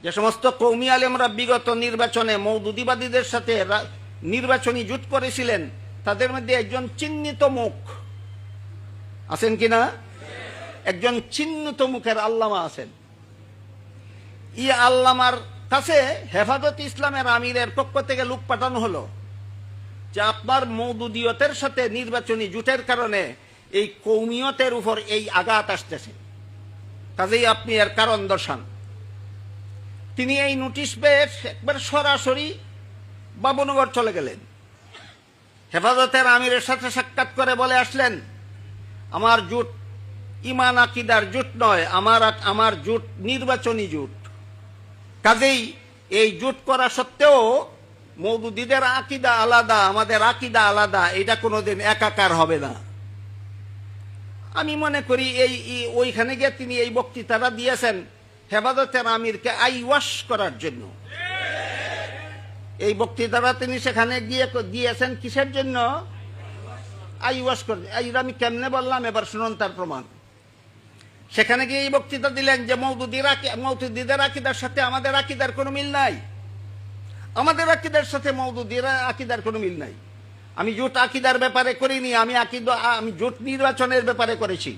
যে সমস্ত কওমি আলেমরা বিগত নির্বাচনে মওদুদিবাদীদের সাথে নির্বাচনী জোট করেছিলেন, তাদের মধ্যে একজন চিহ্নিত মুখ আছেন কিনা? একজন চিহ্নিত মুখের আল্লামা আছেন। ই আল্লামার কাছে হেফাজত ইসলামের আমিরের পক্ষ থেকে লোক পাঠানো হলো যে আপনার মওদুদিয়তের সাথে নির্বাচনী জোটের কারণে এই কওমিয়তের উপর এই আঘাত আসতেছে, কাজেই আপনি এর কারণ দর্শান। তিনি এই নোটিশ পেয়ে একবার সরাসরি বাবুনগর চলে গেলেন। হেফাজতের আমিরের সাথে সাক্ষাৎ করে বলে আসলেন, আমার জোট ইমান আকিদার জোট নয়, আমার জোট নির্বাচনী জোট। কাজেই এই জোট করা সত্ত্বেও মওদুদিদের আকিদা আলাদা, আমাদের আকিদা আলাদা, এটা কোনোদিন একাকার হবে না। আমি মনে করি ওইখানে গিয়ে তিনি এই বক্তৃতাটা দিয়েছেন হেফাজতের আমিরকে আইওয়াশ করার জন্য। এই বক্তৃতাটা তিনি সেখানে গিয়ে দিয়েছেন কিসের জন্য? আইওয়াশ করে। আমি কেমনে বললাম, এবার শুনুন তার প্রমাণ। সেখানে গিয়ে এই বক্তৃতা দিলেন যে মওদুদিদের আকিদার সাথে আমাদের আকিদার কোনো মিল নাই, আমাদের আকিদার সাথে মওদুদিরা আকিদার কোনো মিল নাই। আমি জোট আকিদার ব্যাপারে করিনি, আমি জোট নির্বাচনের ব্যাপারে করেছি।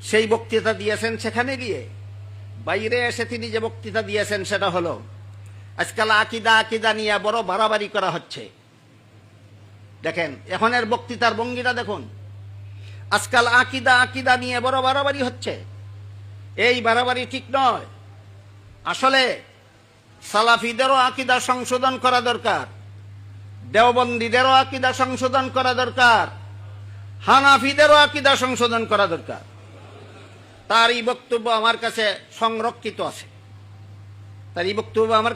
সেই বক্তৃতা দিয়েছেন সেখানে গিয়ে। বাইরে এসে তিনি যে বক্তৃতা দিয়েছেন সেটা হলো, আজকাল আকিদা নিয়ে বড় বাড়াবাড়ি করা হচ্ছে। দেখেন এখনের বক্তৃতার ভঙ্গিটা দেখুন। আজকাল আকিদা নিয়ে বড় বাড়াবাড়ি হচ্ছে। এই বাড়াবাড়ি ঠিক নয়। আসলে সালাফিদেরও আকিদা সংশোধন করা দরকার, দেওবন্দীদেরও আকিদা সংশোধন করা দরকার, হানাফিদেরও আকিদা সংশোধন করা দরকার। তার এই বক্তব্য আমার কাছে সংরক্ষিত আছে। তার এই বক্তব্য আমার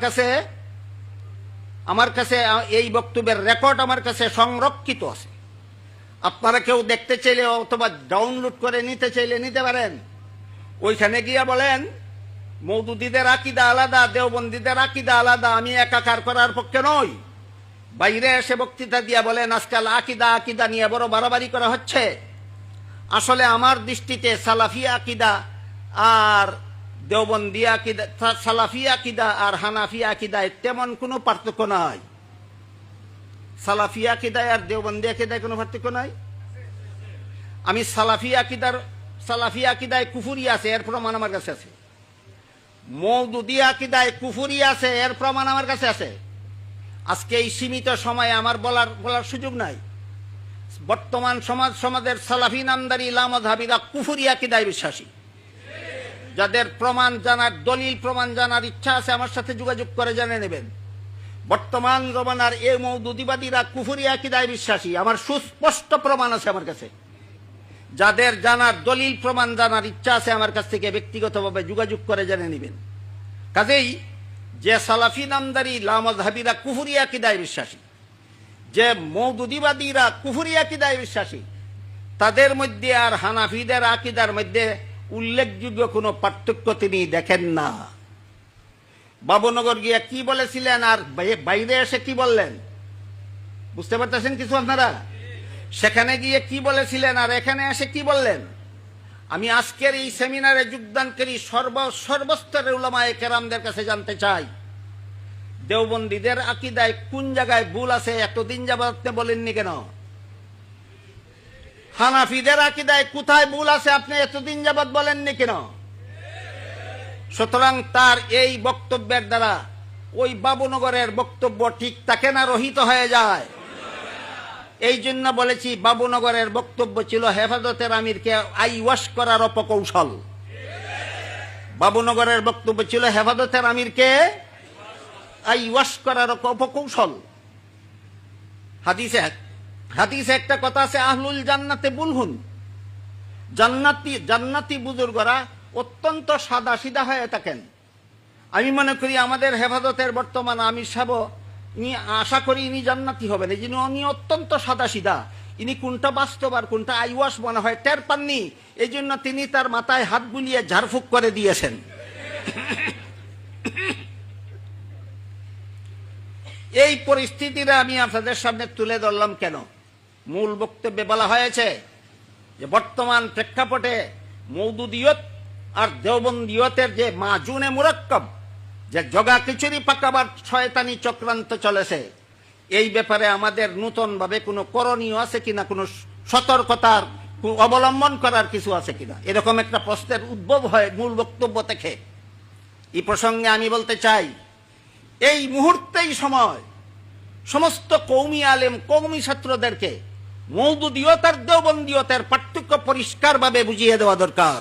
কাছে এই বক্তব্যের রেকর্ড আমার কাছে সংরক্ষিত আছে। আপনারা কেউ দেখতে চাইলে অথবা ডাউনলোড করে নিতে চাইলে নিতে পারেন। ওইখানে গিয়া বলেন মওদুদিদের আকিদা আলাদা, দেওবন্দীদের আকিদা আলাদা, আমি একাকার করার পক্ষে নই। বাইরে এসে বক্তৃতা দিয়া বলেন আজকাল আকিদা নিয়ে বড় বাড়াবাড়ি করা হচ্ছে। আসলে আমার দৃষ্টিতে সালাফি আকিদা আর দেওবন্দি আকিদা, সালাফি আকিদা আর হানাফি আকিদায় তেমন কোনো পার্থক্য নাই। সালাফি আকিদায় আর দেওবন্দি আকিদায় কোনো পার্থক্য নাই। আমি সালাফি আকিদায় কুফুরি আছে, এর প্রমাণ আমার কাছে আছে। মওদুদি আকিদায় কুফুরি আছে, এর প্রমাণ আমার কাছে আছে। আজকে এই সীমিত সময়ে আমার বলার সুযোগ নাই। বর্তমান সমাজের সালাফি নামদারি লামাযহাবীরা কুফুরি আকিদায় বিশ্বাসী। যাদের প্রমাণ জানার, দলিল প্রমাণ জানার ইচ্ছা আছে আমার সাথে যোগাযোগ করে জেনে নেবেন। বর্তমান জমানার এই মওদুদিবাদীরা কুফুরি আকিদায় বিশ্বাসী। আমার সুস্পষ্ট প্রমাণ আছে আমার কাছে। যাদের জানার, দলিল প্রমাণ জানার ইচ্ছা আছে আমার কাছ থেকে ব্যক্তিগতভাবে যোগাযোগ করে জেনে নেবেন। কাজেই যে সালাফি নামদারি লামাযহাবীরা কুফুরি আকিদায় বিশ্বাসী, যে মওদুদিবাদীরা কুফুরি আকিদায় বিশ্বাসী, তাদের মধ্যে আর হানাফিদের আকিদার মধ্যে উল্লেখযোগ্য কোনো পার্থক্য তিনি দেখেন না। বাবুনগর গিয়া কি বলেছিলেন আর বাইরে এসে কি বললেন বুঝতে পারতেছেন কিছু আপনারা? সেখানে গিয়ে কি বলেছিলেন আর এখানে এসে কি বললেন? আমি আজকের এই সেমিনারে যোগদানকারী সর্বস্তরের উলামায়ে কেরামদের কাছে জানতে চাই, দেওবন্দীদের আকিদায় কোন জায়গায় ভুল আছে এতদিন যাবত আপনি বলেননি কেন? হানাফিদের আকিদায় কোথায় ভুল আছে আপনি এতদিন যাবত বলেননি কেন? সুতরাং তার এই বক্তব্যের দ্বারা ওই বাবুনগরের বক্তব্য ঠিক থাকে না, রহিত হয়ে যায়। এই জন্য বলেছি বাবুনগরের বক্তব্য ছিল হেফাজতের আমিরকে আইওয়াশ করার অপকৌশল। বাবুনগরের বক্তব্য ছিল হেফাজতের আমিরকে আইওয়াশ করার অপকৌশল। হাদিসে একটা কথা আছে, আহলুল জান্নাতে বুলহুন, জান্নাতি বুজুর্গরা অত্যন্ত সাদা সিধা হয়ে থাকেন। আমি মনে করি আমাদের হেফাজতের বর্তমান আমির সাহেব, ইনি আশা করি ইনি জান্নাতি হবেন। এই জন্য উনি অত্যন্ত সাদা সিধা। ইনি কোনটা বাস্তব আর কোনটা আইওয়াশ মনে হয় টের পাননি। এই জন্য তিনি তার মাথায় হাত বুলিয়ে ঝাড়ফুঁক করে দিয়েছেন। এই পরিস্থিতিটা আমি আপনাদের সামনে তুলে ধরলাম কেন? মূল বক্তব্যে বলা হয়েছে যে বর্তমান প্রেক্ষাপটে মওদুদিয়ত আর দেওবন্দিয়তের যে মাজুনে মুরাক্কাব, যে জগা খিচুড়ি পাকাবার শয়তানি চক্রান্ত চলেছে, এই ব্যাপারে আমাদের নূতনভাবে কোনো করণীয় আছে কিনা, কোনো সতর্কতার অবলম্বন করার কিছু আছে কিনা, এরকম একটা প্রশ্নের উদ্ভব হয় মূল বক্তব্য থেকে। এই প্রসঙ্গে আমি বলতে চাই, এই মুহূর্তেই সময় সমস্ত কৌমি আলেম, কৌমি ছাত্রদেরকে মওদুদিয়ত আর দেওবন্দিয়তের পার্থক্য পরিষ্কারভাবে বুঝিয়ে দেওয়া দরকার।